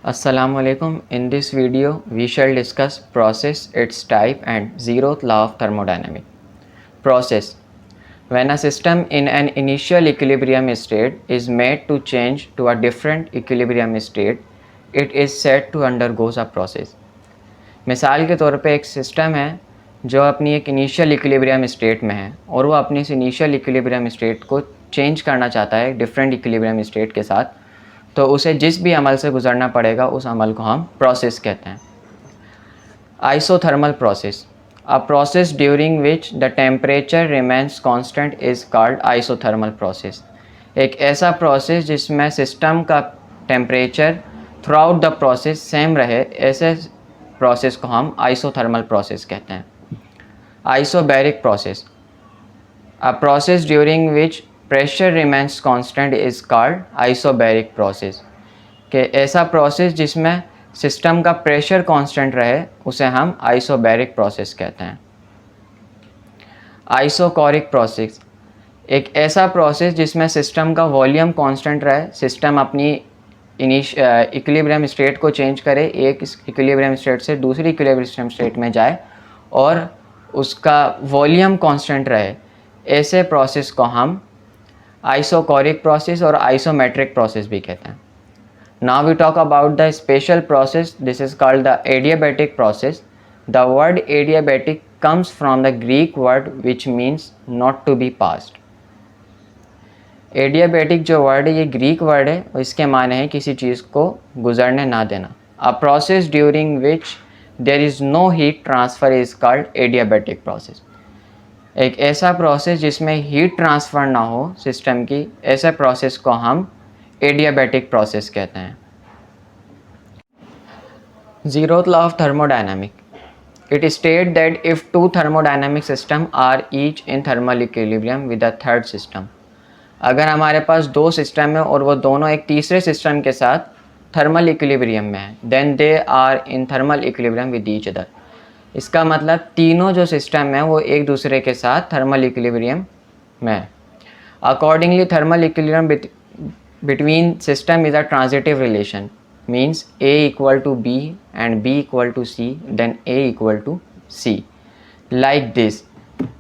Assalamualaikum. In this video, we shall discuss process, its type, and zeroth law of thermodynamics. Process. When a system in an initial equilibrium state is made to change to a different equilibrium state, it is said to undergo a process. मिसाल के तौर पे एक system है जो अपनी एक initial equilibrium state में है और वो अपनी इस इनिशियल इक्विलिब्रियम स्टेट को चेंज करना चाहता है डिफरेंट इक्विलिब्रियम स्टेट के साथ, तो उसे जिस भी अमल से गुजरना पड़ेगा उस अमल को हम प्रोसेस कहते हैं। Isothermal process, a process during which the temperature remains constant is called isothermal process. एक ऐसा प्रोसेस जिसमें सिस्टम का temperature through out the process same रहे, ऐसे प्रोसेस को हम आइसोथर्मल प्रोसेस कहते हैं। Isobaric process, a process during which pressure remains constant is called isobaric process. कि ऐसा प्रोसेस जिसमें सिस्टम का प्रेशर कांस्टेंट रहे उसे हम आइसोबैरिक प्रोसेस कहते हैं। आइसोकोरिक प्रोसेस, एक ऐसा प्रोसेस जिसमें सिस्टम का वॉल्यूम कांस्टेंट रहे, सिस्टम अपनी इक्विलिब्रियम स्टेट को चेंज करे, एक इक्विलिब्रियम स्टेट से दूसरी इक्विलिब्रियम स्टेट में जाए और उसका वॉल्यूम कांस्टेंट रहे, ऐसे प्रोसेस को हम आइसोकोरिक प्रोसेस और आइसोमेट्रिक प्रोसेस भी कहते हैं। Now we talk about the special process, this is called the adiabatic process. The word adiabatic comes from the Greek word which means not to be passed. Adiabatic जो word है ये Greek word है और इसके माने हैं किसी चीज़ को गुजरने ना देना। A process during which there is no heat transfer is called adiabatic process. एक ऐसा प्रोसेस जिसमें हीट ट्रांसफ़र ना हो सिस्टम की, ऐसे प्रोसेस को हम एडियाबैटिक प्रोसेस कहते हैं। Zeroth law of thermodynamic, it state that if two thermodynamic system are each in thermal equilibrium with a third system, अगर हमारे पास दो सिस्टम है और वो दोनों एक तीसरे सिस्टम के साथ थर्मल इक्विलिब्रियम में है, then they are in thermal equilibrium with each other. इसका मतलब तीनों जो सिस्टम है वो एक दूसरे के साथ थर्मल इक्विलिब्रियम में है। Accordingly thermal equilibrium between system is a transitive relation, means A equal to B and B equal to C, then A equal to C, like this.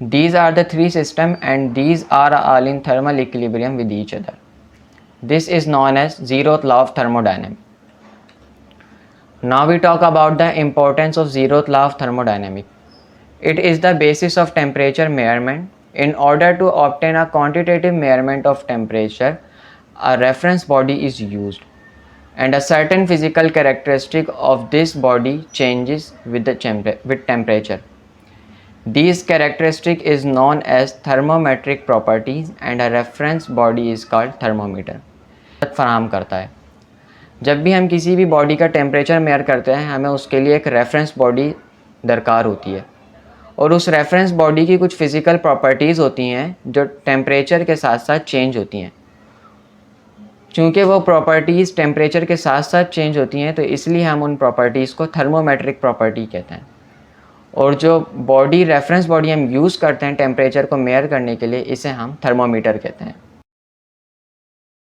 These are the three systems and these are all in thermal equilibrium with each other. This is known as zeroth law of thermodynamics. Now we talk about the importance of zeroth law of thermodynamics. It is the basis of temperature measurement. In order to obtain a quantitative measurement of temperature, a reference body is used, and a certain physical characteristic of this body changes with temperature. These characteristic is known as thermometric properties and a reference body is called thermometer. फराहम करता है। जब भी हम किसी भी body का temperature mayor करते हैं हमें उसके लिए एक रेफरेंस बॉडी दरकार होती है और उस रेफरेंस बॉडी की कुछ फिज़िकल प्रॉपर्टीज़ होती हैं जो टेम्परेचर के साथ साथ चेंज होती हैं। चूँकि वो प्रॉपर्टीज़ टेम्परेचर के साथ साथ चेंज होती हैं तो इसलिए हम उन प्रॉपर्टीज़ को थर्मोमेट्रिक प्रॉपर्टी कहते हैं। और जो बॉडी रेफरेंस बॉडी हम यूज़ करते हैं टेम्परेचर को मेयर करने के लिए, इसे हम थर्मोमीटर कहते हैं।